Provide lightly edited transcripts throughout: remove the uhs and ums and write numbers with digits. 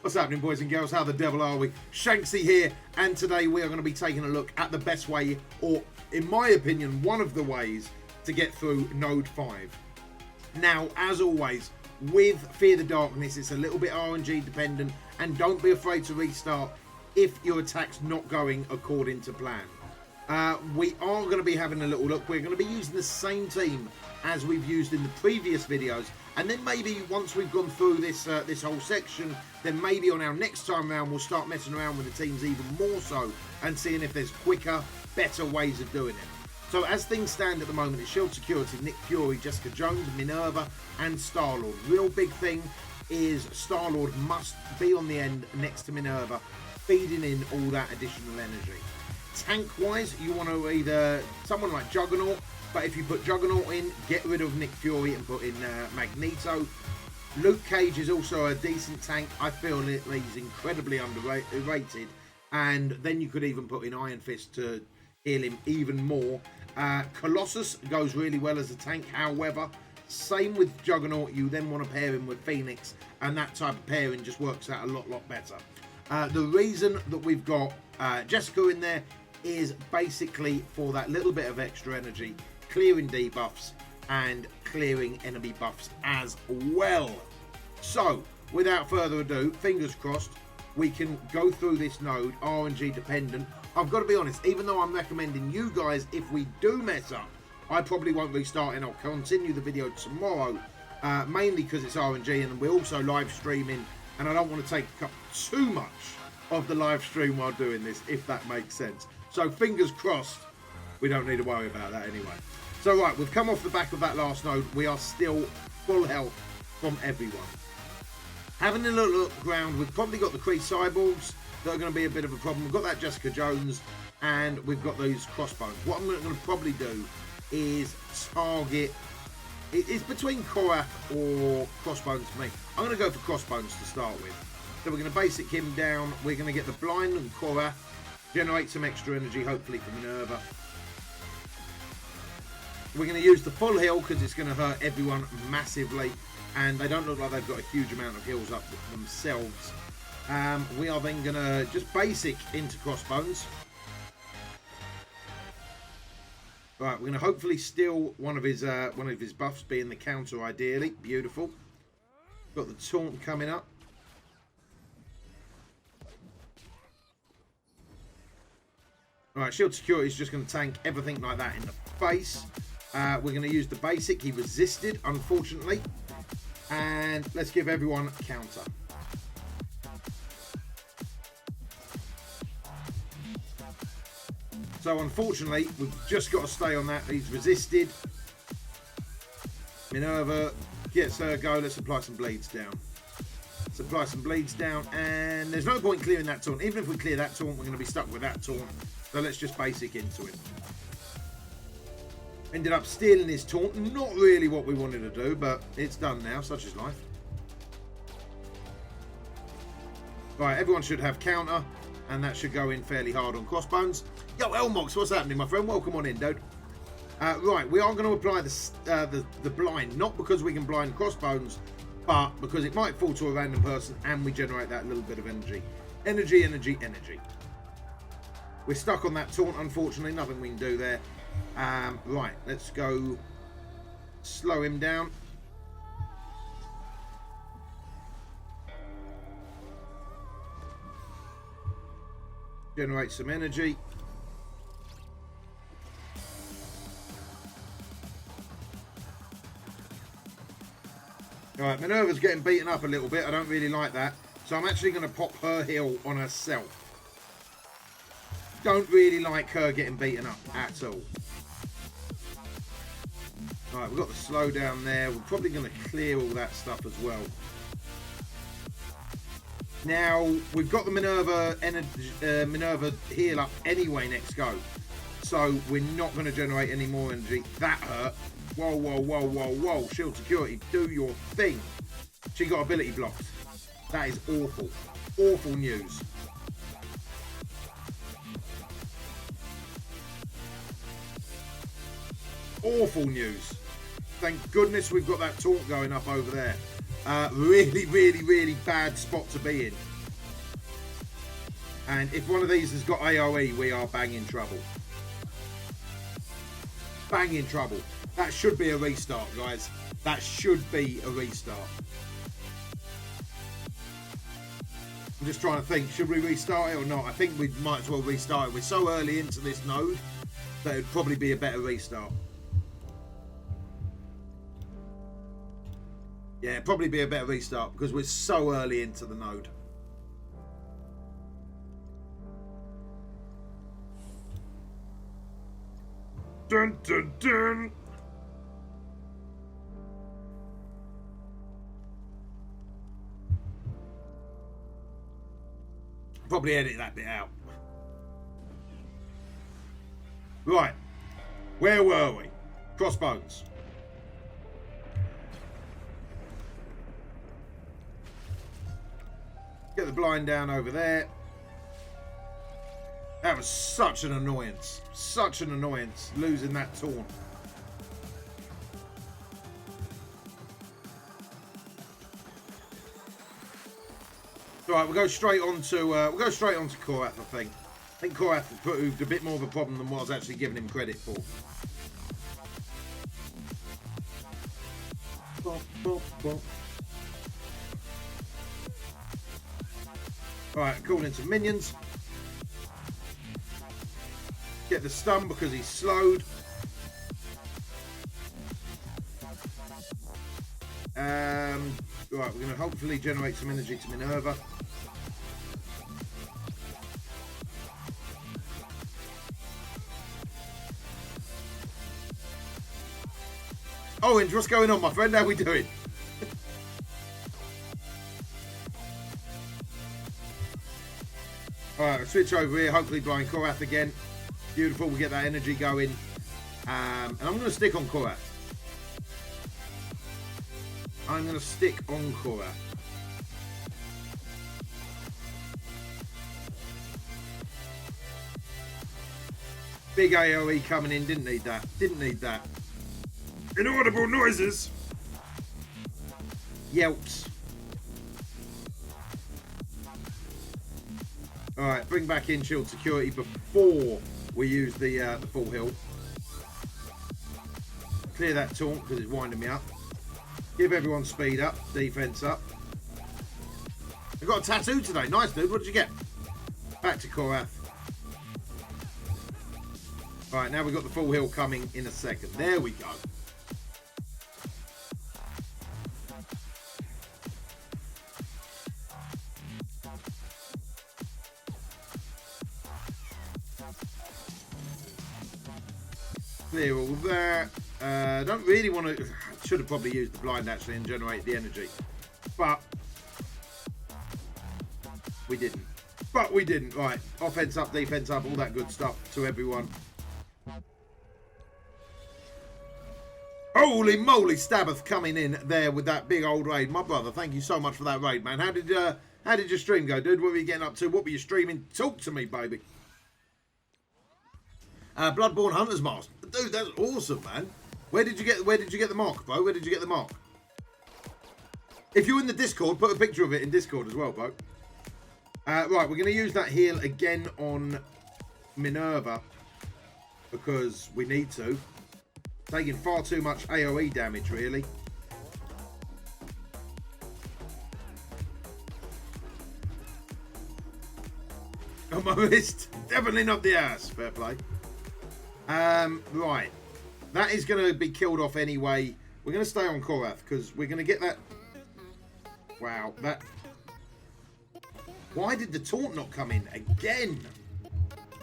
What's happening, boys and girls? How the devil are we? Shanksy here, and today we are going to be taking a look at the best way, or in my opinion, one of the ways to get through Node 5. Now, as always, with Fear the Darkness, it's a little bit RNG dependent, and don't be afraid to restart if your attack's not going according to plan. We are going to be having a little look. We're going to be using the same team as we've used in the previous videos, and then maybe once we've gone through this this whole section, then maybe on our next time round we'll start messing around with the teams even more so and seeing if there's quicker, better ways of doing it. So as things stand at the moment, it's Shield Security, Nick Fury, Jessica Jones, Minerva and Star-Lord. Real big thing is Star-Lord must be on the end next to Minerva, feeding in all that additional energy. Tank-wise, you want to either someone like Juggernaut, but if you put Juggernaut in, get rid of Nick Fury and put in Magneto. Luke Cage is also a decent tank. I feel he's incredibly underrated, and then you could even put in Iron Fist to heal him even more. Colossus goes really well as a tank. However, same with Juggernaut, you then want to pair him with Phoenix, and that type of pairing just works out a lot better. The reason that we've got Jessica in there is basically for that little bit of extra energy, clearing debuffs and clearing enemy buffs as well. So, without further ado, fingers crossed, we can go through this node, RNG dependent. I've got to be honest, even though I'm recommending you guys, if we do mess up, I probably won't restart and I'll continue the video tomorrow, mainly because it's RNG and we're also live streaming, and I don't want to take up too much of the live stream while doing this, if that makes sense. So fingers crossed, we don't need to worry about that anyway. So right, we've come off the back of that last node. We are still full health from everyone. Having a little look around, we've probably got the Kree Cyborgs that are going to be a bit of a problem. We've got that Jessica Jones, and we've got those Crossbones. What I'm going to probably do is target... It's between Korath or Crossbones for me. I'm going to go for Crossbones to start with. So we're going to basic him down. We're going to get the Blind and Korath, generate some extra energy, hopefully for Minerva. We're going to use the full heal because it's going to hurt everyone massively, and they don't look like they've got a huge amount of heals up themselves. We are then going to just basic into Crossbones. Right, we're going to hopefully steal one of his buffs, being the counter ideally. Beautiful. Got the taunt coming up. Alright, Shield Security is just going to tank everything like that in the face. We're going to use the basic. He resisted, unfortunately. And let's give everyone a counter. So unfortunately, we've just got to stay on that. He's resisted. Minerva gets her go. Let's apply some bleeds down. Supply some bleeds down, and there's no point clearing that taunt. Even if we clear that taunt, we're going to be stuck with that taunt. So let's just basic into him. Ended up stealing his taunt. Not really what we wanted to do, but it's done now. Such is life. Right, everyone should have counter, and that should go in fairly hard on Crossbones. Yo, Elmox, what's happening, my friend? Welcome on in, dude. Right, we are going to apply the blind, not because we can blind Crossbones, but because it might fall to a random person and we generate that little bit of energy. Energy. We're stuck on that taunt, unfortunately. Nothing we can do there. Right, let's go slow him down. Generate some energy. Alright, Minerva's getting beaten up a little bit. I don't really like that. So I'm actually going to pop her heal on herself. Don't really like her getting beaten up at all. Alright, we've got the slowdown there. We're probably going to clear all that stuff as well. Now, we've got the Minerva heal up anyway next go. So we're not going to generate any more energy. That hurt. Whoa. Shield Security, do your thing. She got ability blocked. That is awful. Awful news. Awful news. Thank goodness we've got that taunt going up over there. Really bad spot to be in. And if one of these has got AoE, we are bang in trouble. Bang in trouble. That should be a restart, guys. That should be a restart. I'm just trying to think, should we restart it or not? I think we might as well restart it. We're so early into this node that it'd probably be a better restart. Yeah, it'd probably be a better restart because we're so early into the node. Dun, dun, dun. Probably edit that bit out. Right. Where were we? Crossbones. Get the blind down over there. That was such an annoyance. Such an annoyance losing that taunt. Right, we'll go straight on to Korath, I think. I think Korath proved a bit more of a problem than what I was actually giving him credit for. Bop, bop, bop. Right, calling in some minions. Get the stun because he's slowed. Right, we're going to hopefully generate some energy to Minerva. Orange, what's going on, my friend? How we doing? Alright, we'll switch over here, hopefully blind Korath again. Beautiful, we get that energy going. And I'm going to stick on Korath. I'm going to stick on Korath. Big AoE coming in, didn't need that. Didn't need that. Inaudible noises. Yelps. Alright, bring back in shield security before we use the full heal. Clear that taunt because it's winding me up. Give everyone speed up, defense up. I got a tattoo today. Nice, dude. What did you get? Back to Korath. Alright, now we've got the full heal coming in a second. There we go. Clear all that. Don't really want to. Should have probably used the blind actually and generate the energy, but we didn't. Right, offense up, defense up, all that good stuff to everyone. Holy moly, Stabbath coming in there with that big old raid. My brother, thank you so much for that raid, man. How did your stream go, dude? What were you getting up to? What were you streaming? Talk to me, baby. Bloodborne Hunter's Mask. Dude, that's awesome, man. Where did you get the mark, bro? Where did you get the mark? If you're in the Discord, put a picture of it in Discord as well, bro. Right, we're going to use that heal again on Minerva because we need to. Taking far too much AoE damage, really. On my wrist. Definitely not the ass. Fair play. Right. That is going to be killed off anyway. We're going to stay on Korath because we're going to get that. Wow. That. Why did the taunt not come in again?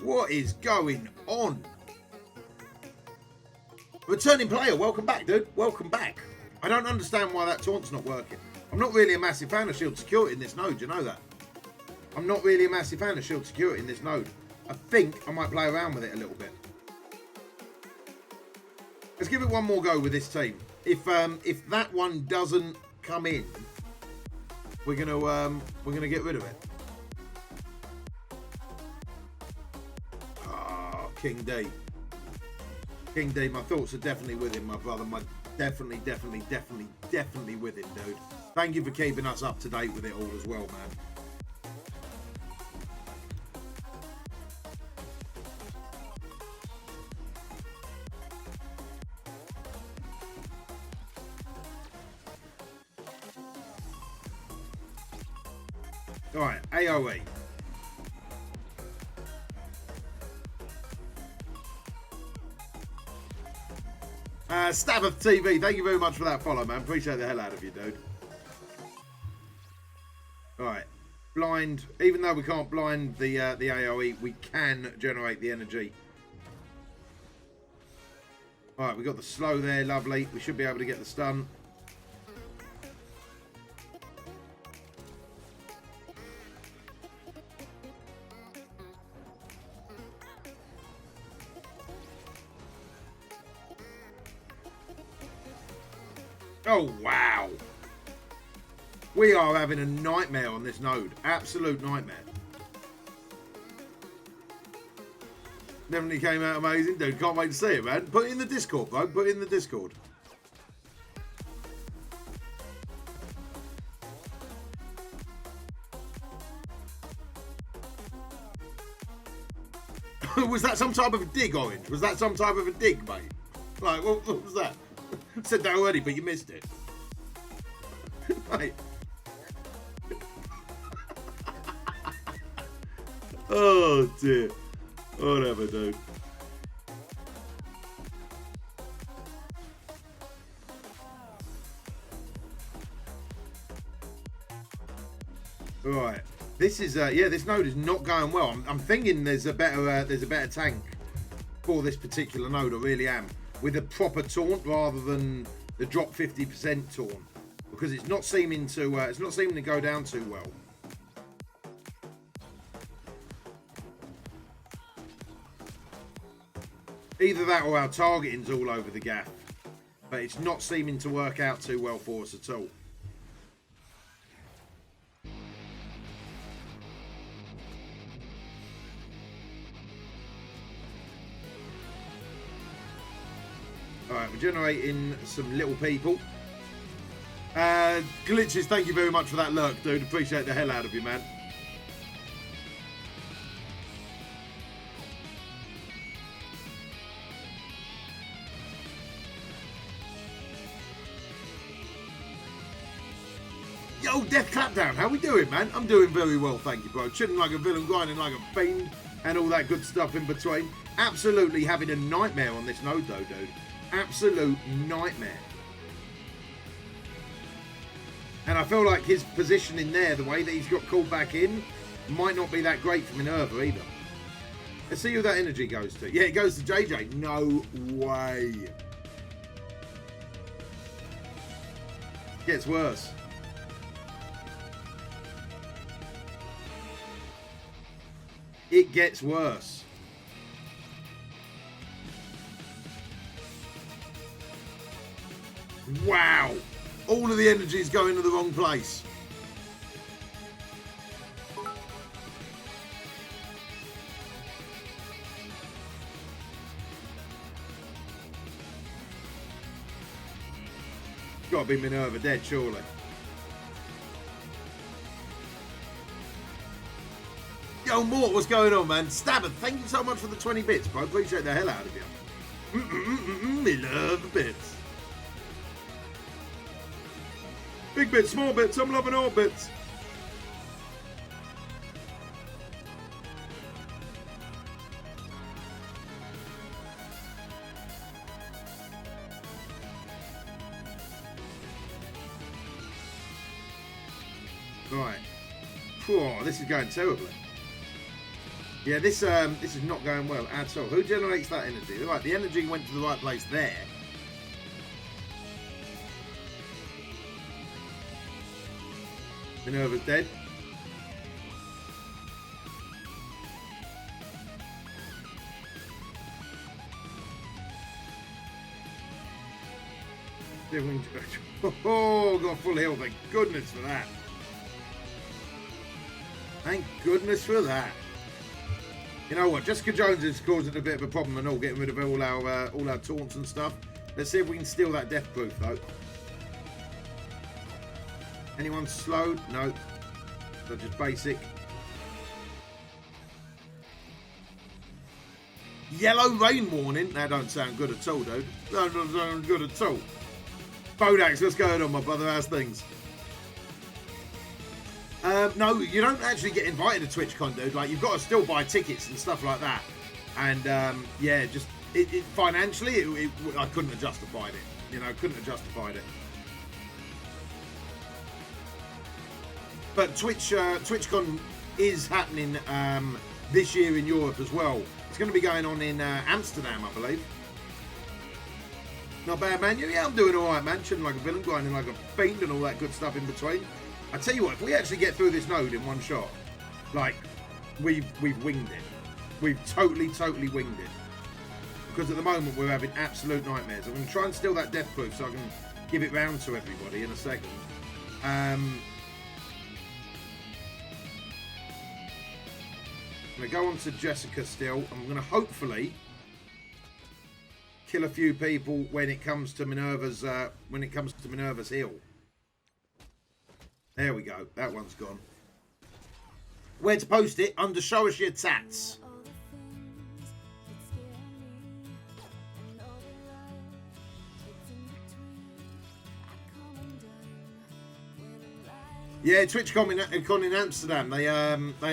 What is going on? Returning player, welcome back, dude. Welcome back. I don't understand why that taunt's not working. I'm not really a massive fan of shield security in this node, you know that? I'm not really a massive fan of shield security in this node. I think I might play around with it a little bit. Let's give it one more go with this team. If that one doesn't come in, we're gonna get rid of it. Ah, King D. King D, my thoughts are definitely with him, my brother. Definitely with him, dude. Thank you for keeping us up to date with it all as well, man. Alright, AOE. Stab of TV, thank you very much for that follow, man. Appreciate the hell out of you, dude. Alright. Blind. Even though we can't blind the AOE, we can generate the energy. Alright, we got the slow there, lovely. We should be able to get the stun. Oh, wow. We are having a nightmare on this node. Absolute nightmare. Definitely came out amazing. Dude, can't wait to see it, man. Put it in the Discord, bro. Put it in the Discord. Was that some type of a dig, Orange? Was that some type of a dig, mate? Like, what was that? I said that already, but you missed it. Mate. Oh, dear. Whatever, dude. Right. This is yeah. This node is not going well. I'm thinking there's a better tank for this particular node. I really am, with a proper taunt rather than the drop 50% taunt, because it's not seeming to go down too well. Either that or our targeting's all over the gaff, but it's not seeming to work out too well for us at all. Alright, we're generating some little people. Glitches, thank you very much for that lurk, dude. Appreciate the hell out of you, man. Yo, Death Clapdown, how we doing, man? I'm doing very well, thank you, bro. Chilling like a villain, grinding like a fiend, and all that good stuff in between. Absolutely having a nightmare on this node, though, dude. Absolute nightmare. And I feel like his position in there, the way that he's got called back in, might not be that great for Minerva either. Let's see who that energy goes to. Yeah, it goes to JJ. No way. Gets worse. It gets worse. Wow. All of the energy is going to the wrong place. Got to be Minerva dead, surely. Yo, Mort, what's going on, man? Stabber, thank you so much for the 20 bits, bro. Appreciate the hell out of you. Me love the bits. Big bits, small bits, I'm loving all bits. Right. Oh, this is going terribly. Yeah, this is not going well at all. Who generates that energy? Right, the energy went to the right place there. Minerva's dead. Oh, got full heal. Thank goodness for that. Thank goodness for that. You know what? Jessica Jones is causing a bit of a problem and all, getting rid of all our taunts and stuff. Let's see if we can steal that death proof though. Anyone slowed? No. So just basic. Yellow rain warning? That don't sound good at all, dude. That doesn't sound good at all. Bodax, what's going on, my brother? How's things? No, you don't actually get invited to TwitchCon, dude. Like, you've got to still buy tickets and stuff like that. And yeah, just financially, I couldn't have justified it. You know, couldn't have justified it. But TwitchCon is happening this year in Europe as well. It's going to be going on in Amsterdam, I believe. Not bad, man. Yeah, I'm doing all right, man. Chilling like a villain, grinding like a fiend, and all that good stuff in between. I tell you what, if we actually get through this node in one shot, like, we've winged it. We've totally winged it. Because at the moment we're having absolute nightmares. I'm going to try and steal that death proof so I can give it round to everybody in a second. I'm going to go on to Jessica still. I'm going to hopefully kill a few people when it comes to Minerva's heal. There we go. That one's gone. Where to post it? Under Show Us Your Tats. Yeah, TwitchCon in Amsterdam. They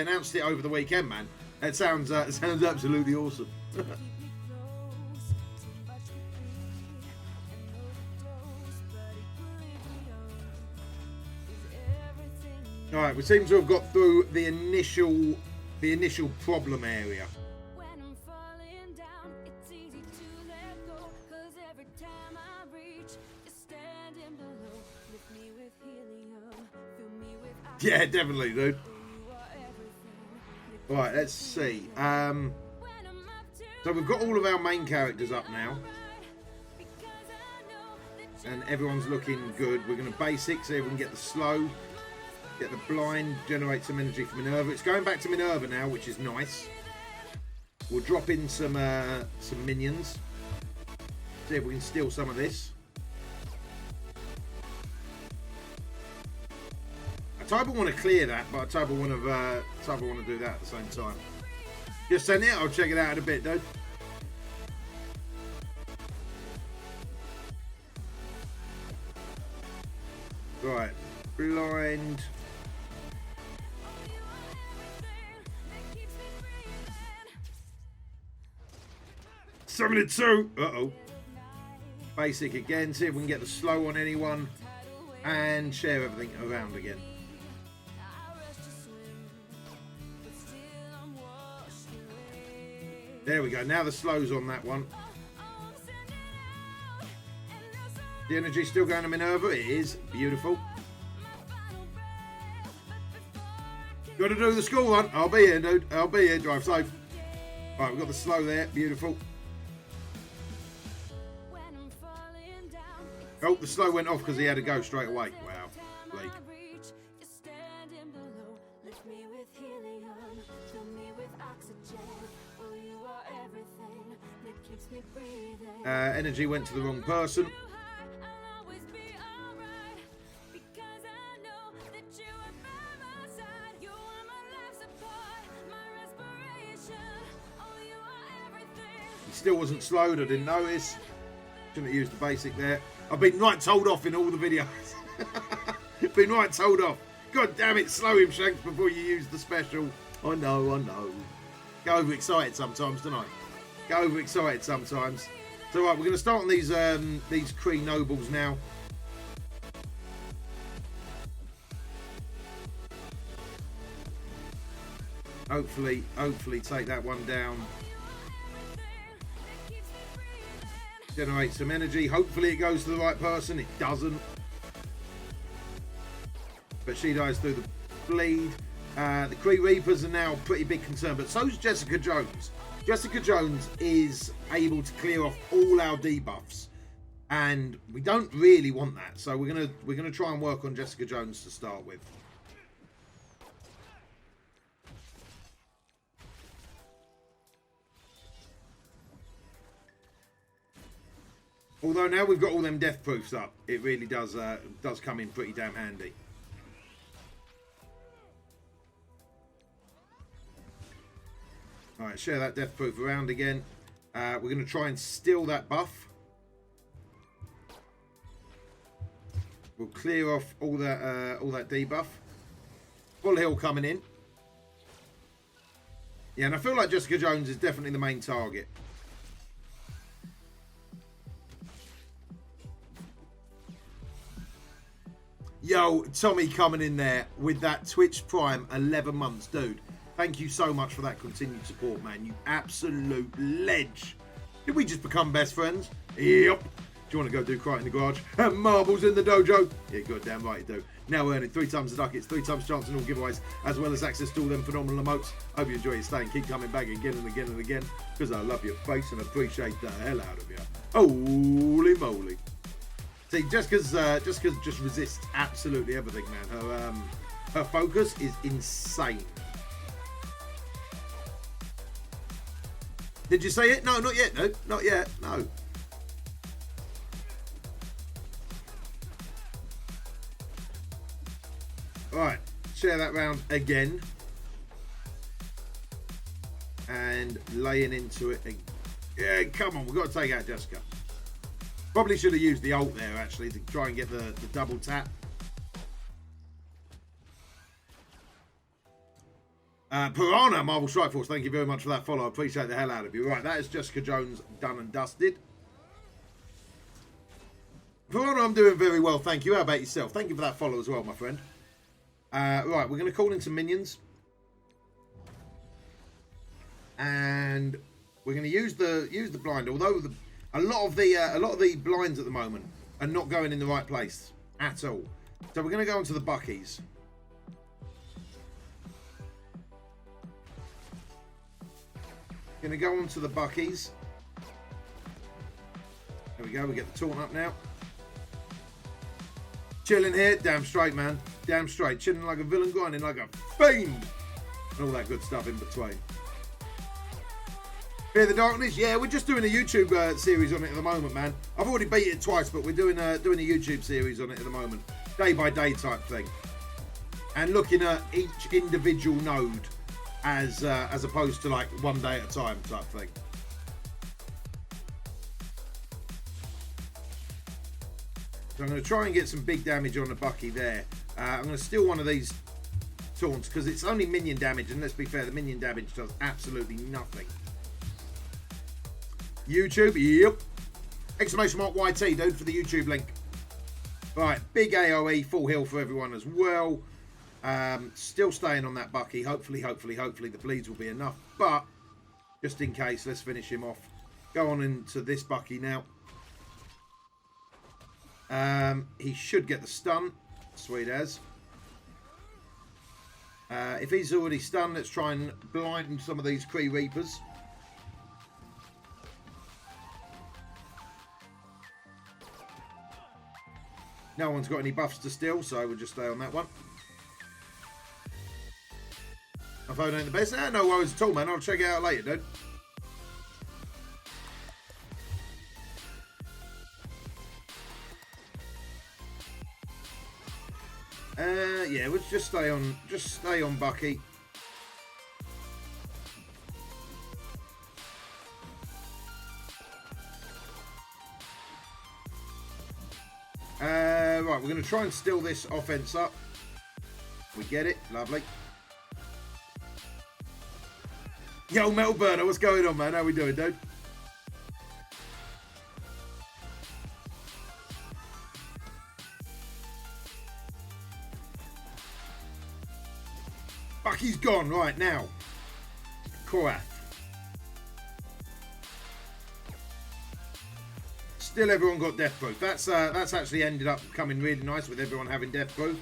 announced it over the weekend, man. It sounds absolutely awesome. All right, we seem to have got through the initial problem area. Yeah, definitely, dude. All right, let's see. So we've got all of our main characters up now. And everyone's looking good. We're going to basic, see if we can get the slow, get the blind, generate some energy for Minerva. It's going back to Minerva now, which is nice. We'll drop in some minions. See if we can steal some of this. I type of want to clear that, but I type of want to do that at the same time. Just send it. I'll check it out in a bit, dude. Right, blind. 72. Uh-oh. Basic again. See if we can get the slow on anyone. And share everything around again. There we go. Now the slow's on that one. The energy's still going to Minerva. It is. Beautiful. Got to do the school run. I'll be here, dude. I'll be here. Drive safe. Right, we've got the slow there. Beautiful. Oh, the slow went off because he had to go straight away. Wow. Bleak. Energy went to the wrong person. He still wasn't slowed. I didn't notice. Shouldn't have used the basic there. I've been right told off in all the videos. Been right told off. God damn it, slow him, Shanks, before you use the special. I know. Go overexcited sometimes, don't I? Go overexcited sometimes. So right, we're going to start on these Kree nobles now. Hopefully take that one down. Generate some energy. Hopefully it goes to the right person. It doesn't. But she dies through the bleed. The Kree Reapers are now a pretty big concern, but so is Jessica Jones. Jessica Jones is able to clear off all our debuffs, and we don't really want that. So we're gonna try and work on Jessica Jones to start with. Although now we've got all them death proofs up, it really does come in pretty damn handy. Alright, share that death proof around again. We're going to try and steal that buff. We'll clear off all that debuff. Full Hill coming in. Yeah, and I feel like Jessica Jones is definitely the main target. Yo, Tommy coming in there with that Twitch Prime 11 months. Dude, thank you so much for that continued support, man. You absolute ledge. Did we just become best friends? Yep. Do you want to go do Cry in the Garage? And marbles in the dojo? Yeah, goddamn right you do. Now earning 3 times the ducats, 3 times chance in all giveaways, as well as access to all them phenomenal emotes. Hope you enjoy your stay and keep coming back again and again and again, because I love your face and appreciate the hell out of you. Holy moly. See, Jessica's just resists absolutely everything, man. Her focus is insane. Did you say it? No, not yet. No, not yet. No. Right, share that round again. And laying into it. Yeah, come on, we've got to take out Jessica. Probably should have used the ult there, actually, to try and get the double tap. Piranha, Marvel Strike Force, thank you very much for that follow. I appreciate the hell out of you. Right, that is Jessica Jones done and dusted. Piranha, I'm doing very well, thank you. How about yourself? Thank you for that follow as well, my friend. Right, we're going to call in some minions. And we're going to use the blind, although a lot of the blinds at the moment are not going in the right place at all. So we're going to go onto the Buckies. Going to go onto the Buckies. There we go. We get the taunt up now. Chilling here, damn straight, man. Damn straight. Chilling like a villain, grinding like a fiend, and all that good stuff in between. Fear the Darkness, yeah, we're just doing a YouTube series on it at the moment, man. I've already beat it twice, but we're doing a YouTube series on it at the moment, day by day type thing, and looking at each individual node as opposed to like one day at a time type thing. So I'm going to try and get some big damage on the Bucky there. I'm going to steal one of these taunts because it's only minion damage, and let's be fair, the minion damage does absolutely nothing. YouTube, yep. Exclamation mark YT, dude, for the YouTube link. Right, big AoE, full heal for everyone as well. Still staying on that Bucky. Hopefully the bleeds will be enough. But, just in case, let's finish him off. Go on into this Bucky now. He should get the stun. Sweet as. If he's already stunned, let's try and blind some of these Kree Reapers. No one's got any buffs to steal, so we'll just stay on that one. My phone ain't the best. No worries at all, man. I'll check it out later, dude. Yeah, let's just stay on Bucky. Right, we're going to try and steal this offense up. We get it, lovely. Yo, Metal Burner, what's going on, man? How we doing, dude? Bucky's gone right now. Korath. Still, everyone got death proof. That's actually ended up coming really nice with everyone having death proof.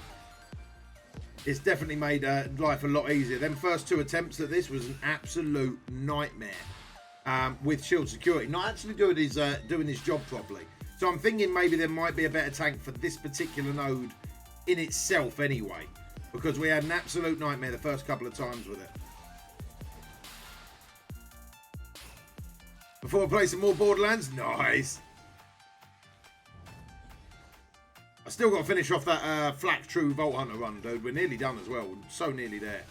It's definitely made life a lot easier. Them first 2 attempts at this was an absolute nightmare with shield security. Not actually doing his job properly. So I'm thinking maybe there might be a better tank for this particular node in itself anyway, because we had an absolute nightmare the first couple of times with it. Before I play some more Borderlands, nice. I still got to finish off that Flak True Vault Hunter run, dude. We're nearly done as well. We're so nearly there.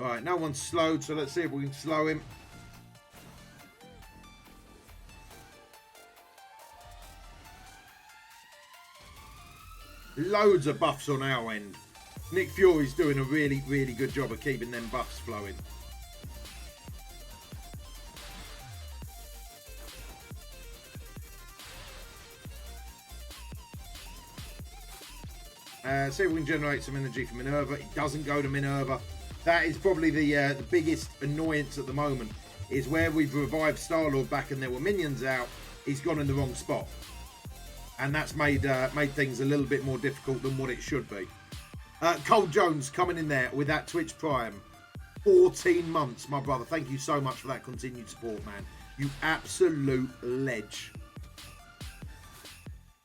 Alright, no one's slowed, so let's see if we can slow him. Loads of buffs on our end. Nick Fury's doing a really, really good job of keeping them buffs flowing. See if we can generate some energy from Minerva. It doesn't go to Minerva. That is probably the biggest annoyance at the moment, is where we've revived Star-Lord back and there were minions out, he's gone in the wrong spot. And that's made things a little bit more difficult than what it should be. Cole Jones coming in there with that Twitch Prime. 14 months, my brother. Thank you so much for that continued support, man. You absolute ledge.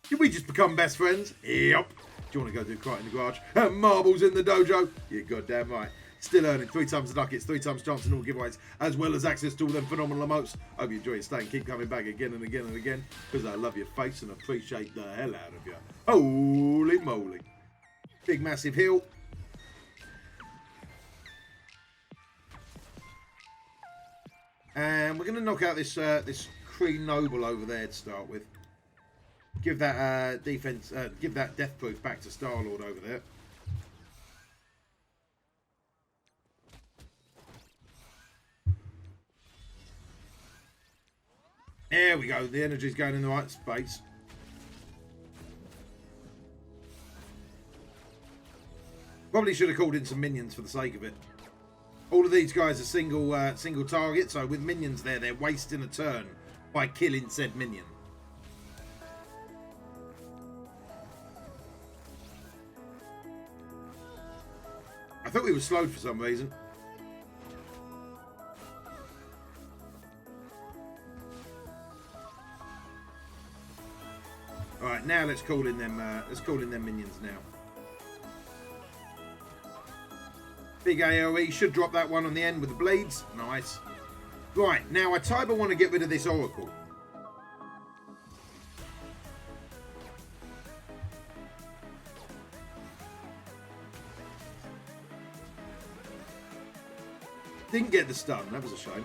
Did we just become best friends? Yep. Do you want to go do Cry in the Garage? Marbles in the dojo? You're goddamn right. Still earning 3 times the ducats, 3 times chance in all giveaways, as well as access to all them phenomenal emotes. Hope you enjoy your stay and keep coming back again and again and again, because I love your face and appreciate the hell out of you. Holy moly. Big massive heal. And we're going to knock out this this Kree Noble over there to start with. Give that defense, give that death proof back to Star-Lord over there. There we go. The energy's going in the right space. Probably should have called in some minions for the sake of it. All of these guys are single target, so with minions there, they're wasting a turn by killing said minion. I thought we were slowed for some reason. All right, now let's call in them. Let's call in them minions now. Big AOE should drop that one on the end with the blades. Nice. Right now, I type I want to get rid of this Oracle. Didn't get the stun. That was a shame.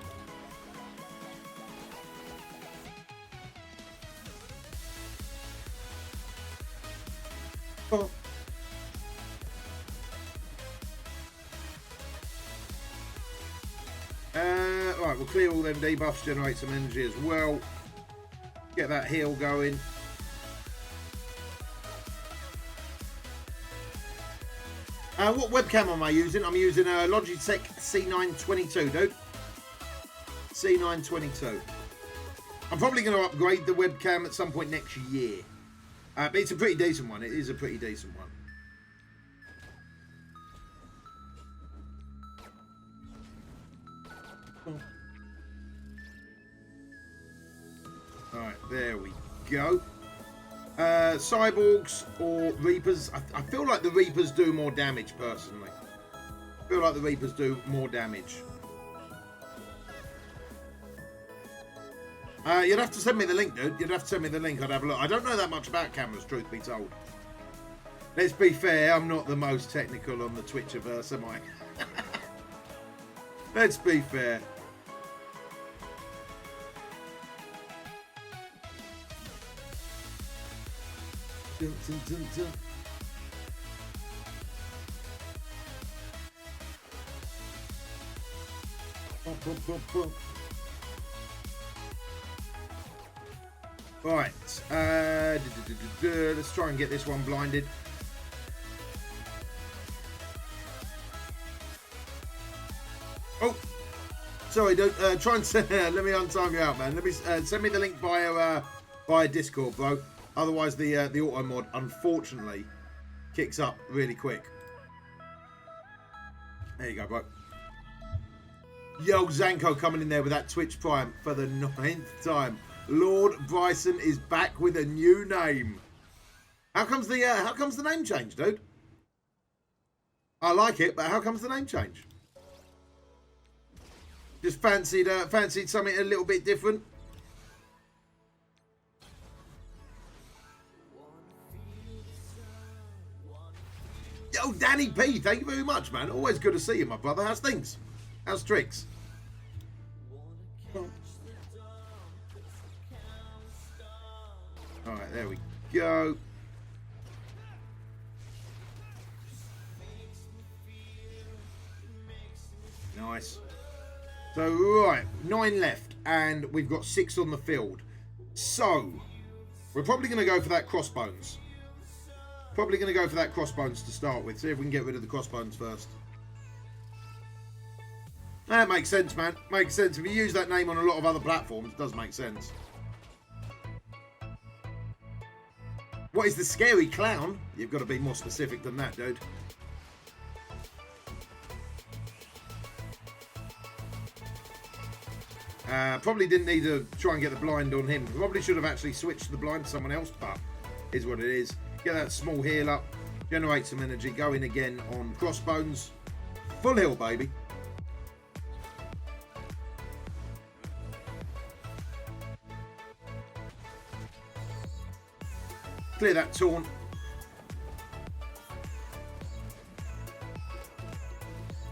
Oh. Right, we'll clear all them debuffs, generate some energy as well. Get that heal going. What webcam am I using? I'm using a Logitech C922, dude. C922. I'm probably going to upgrade the webcam at some point next year. But it's a pretty decent one. It is a pretty decent one. Alright, there we go. Cyborgs or Reapers. I feel like the Reapers do more damage, personally. I feel like the Reapers do more damage. You'd have to send me the link, dude. You'd have to send me the link. I'd have a look. I don't know that much about cameras, truth be told. Let's be fair, I'm not the most technical on the Twitchiverse, am I? Let's be fair. Dun, dun, dun, dun. Bump, bump, bump, bump. Right, let's try and get this one blinded. Oh, sorry, don't try and send, let me untime you out, man. Let me send me the link via Discord, bro. Otherwise, the auto mod unfortunately kicks up really quick. There you go, bro. Yo, Zanko coming in there with that Twitch Prime for the 9th time. Lord Bryson is back with a new name. How comes the name change, dude? I like it, but how comes the name change? Just fancied something a little bit different. Yo, Danny P, thank you very much, man. Always good to see you, my brother. How's things? How's tricks? Alright, there we go. Nice. So, right, 9 left, and we've got 6 on the field. So, we're probably going to go for that Crossbones. Probably going to go for that Crossbones to start with. See if we can get rid of the Crossbones first. That makes sense, man. Makes sense. If you use that name on a lot of other platforms, it does make sense. What is the scary clown? You've got to be more specific than that, dude. Probably didn't need to try and get the blind on him. Probably should have actually switched the blind to someone else, but is what it is. Get that small heal up, generate some energy, go in again on Crossbones. Full heal, baby. Clear that taunt.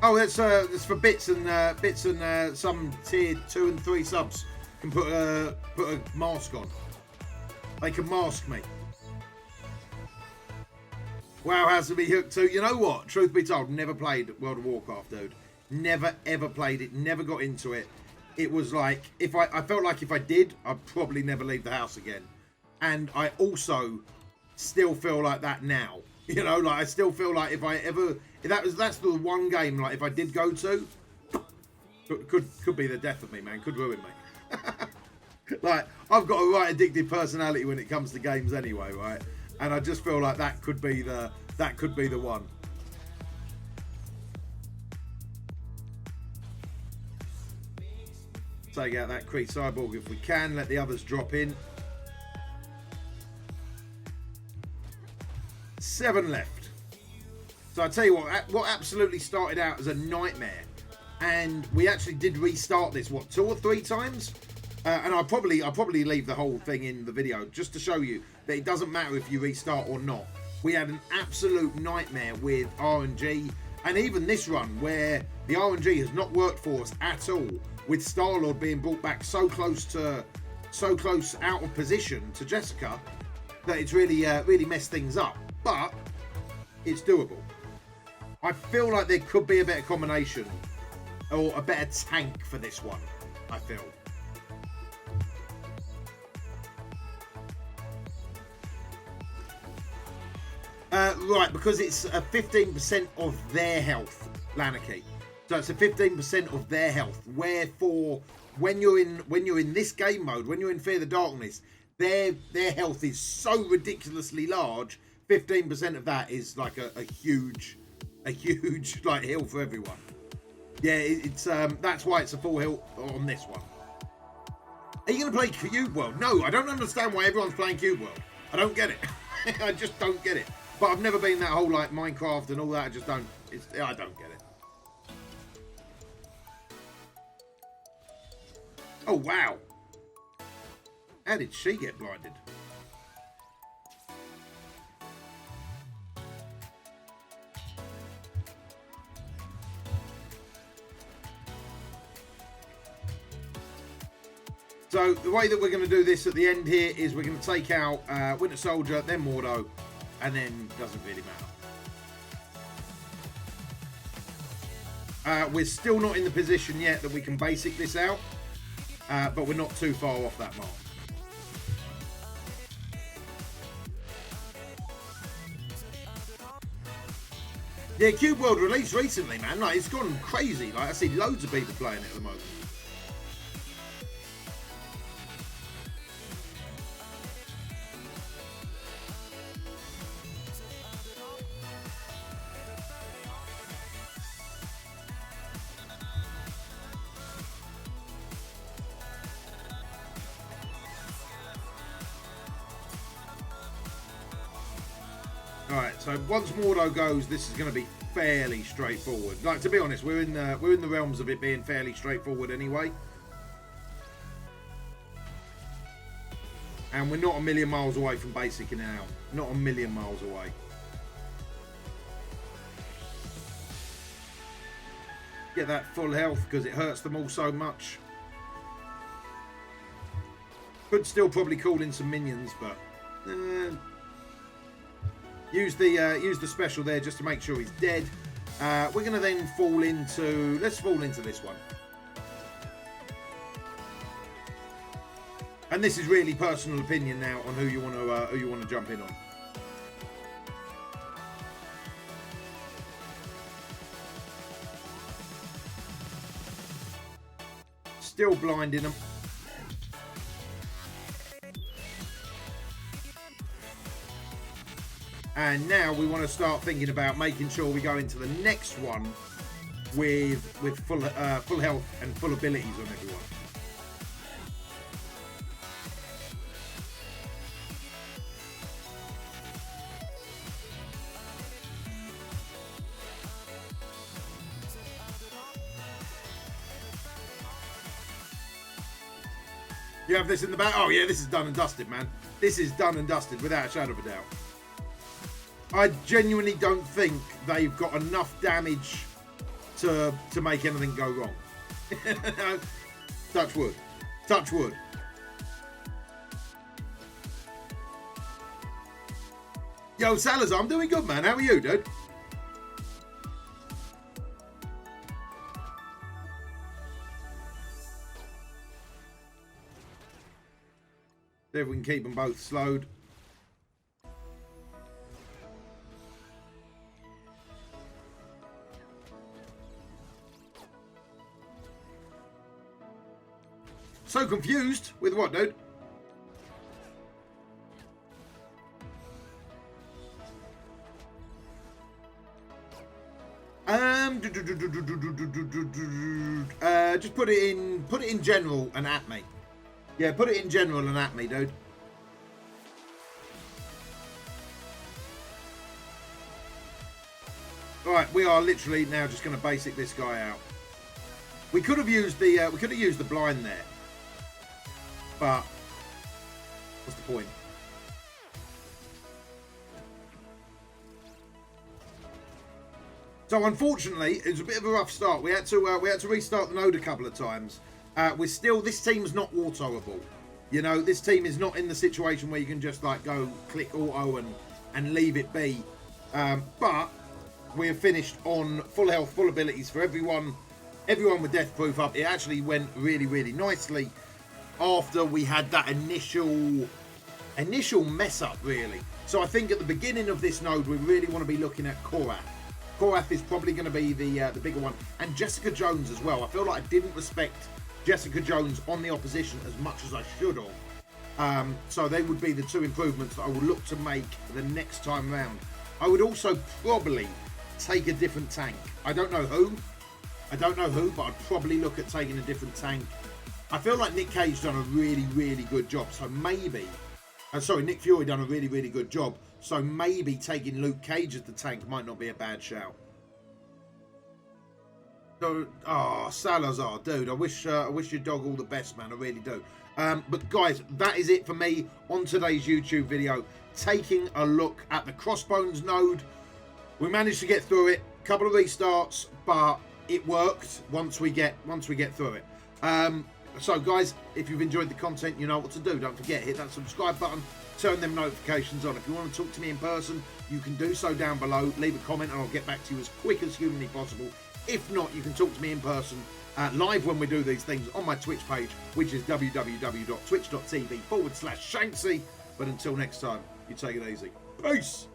Oh, that's for bits and some tier 2 and 3 subs can put a mask on. They can mask me. Wow, has to be hooked too. You know what? Truth be told, never played World of Warcraft, dude. Never ever played it. Never got into it. It was like I felt like if I did, I'd probably never leave the house again. And I also still feel like that now. You know, like I still feel like if I ever, that's the one game, like if I did go to, could be the death of me, man. Could ruin me. Like I've got a right addictive personality when it comes to games anyway, right? And I just feel like that could be the one. Take out that Kree Cyborg if we can. Let the others drop in. 7 left. So I tell you what absolutely started out as a nightmare, and we actually did restart this 2 or 3 times, and I'll probably leave the whole thing in the video just to show you that it doesn't matter if you restart or not. We had an absolute nightmare with RNG, and even this run where the RNG has not worked for us at all, with Star-Lord being brought back so close out of position to Jessica that it's really messed things up. But it's doable. I feel like there could be a better combination or a better tank for this one, I feel. Right, because it's a 15% of their health, Lanarchy. So it's a 15% of their health. Wherefore, when you're in this game mode, when you're in Fear the Darkness, their health is so ridiculously large. 15% of that is like a huge like heal for everyone. Yeah, it's that's why it's a full heal on this one. Are you gonna play Cube World? No, I don't understand why everyone's playing Cube World. I don't get it. I just don't get it. But I've never been that whole like Minecraft and all that. I just don't. I don't get it. Oh wow! How did she get blinded? So the way that we're going to do this at the end here is we're going to take out Winter Soldier, then Mordo, and then doesn't really matter. We're still not in the position yet that we can basic this out, but we're not too far off that mark. Yeah, Cube World released recently, man. Like it's gone crazy. Like I see loads of people playing it at the moment. Alright, so once Mordo goes, this is going to be fairly straightforward. Like, to be honest, we're in the realms of it being fairly straightforward anyway. And we're not a million miles away from basicing it out. Not a million miles away. Get that full health because it hurts them all so much. Could still probably call in some minions, but... use the special there just to make sure he's dead. We're going to then fall into... Let's fall into this one. And this is really personal opinion now on who you want to jump in on. Still blinding them. And now we want to start thinking about making sure we go into the next one with full health and full abilities on everyone. You have this in the back? Oh yeah, this is done and dusted, man. This is done and dusted without a shadow of a doubt. I genuinely don't think they've got enough damage to make anything go wrong. Touch wood. Touch wood. Yo, Salazar, I'm doing good, man. How are you, dude? See if we can keep them both slowed. So confused with what, dude? Just put it in general and at me. Yeah, put it in general and at me, dude. All right, we are literally now just going to basic this guy out. We could have used the blind there, but what's the point? So unfortunately, it was a bit of a rough start. We had to restart the node a couple of times. This team's not autoable. You know, this team is not in the situation where you can just like go click auto and leave it be. But we have finished on full health, full abilities for everyone with death proof up. It actually went really, really nicely after we had that initial mess up, really. So I think at the beginning of this node, we really want to be looking at Korath. Korath is probably going to be the bigger one, and Jessica Jones as well. I feel like I didn't respect Jessica Jones on the opposition as much as I should have. So they would be the two improvements that I would look to make the next time round. I would also probably take a different tank. I don't know who, but I'd probably look at taking a different tank. I feel like Nick Cage done a really, really good job. So maybe, Nick Fury done a really, really good job. So maybe taking Luke Cage as the tank might not be a bad shout. So, Salazar, dude, I wish your dog all the best, man. I really do. But guys, that is it for me on today's YouTube video. Taking a look at the Crossbones node. We managed to get through it. A couple of restarts, but it worked once we get through it. So guys, if you've enjoyed the content, you know what to do. Don't forget, hit that subscribe button, turn them notifications on. If you want to talk to me in person, you can do so down below. Leave a comment and I'll get back to you as quick as humanly possible. If not, you can talk to me in person live when we do these things on my Twitch page, which is www.twitch.tv/Shanksy. But until next time, you take it easy. Peace.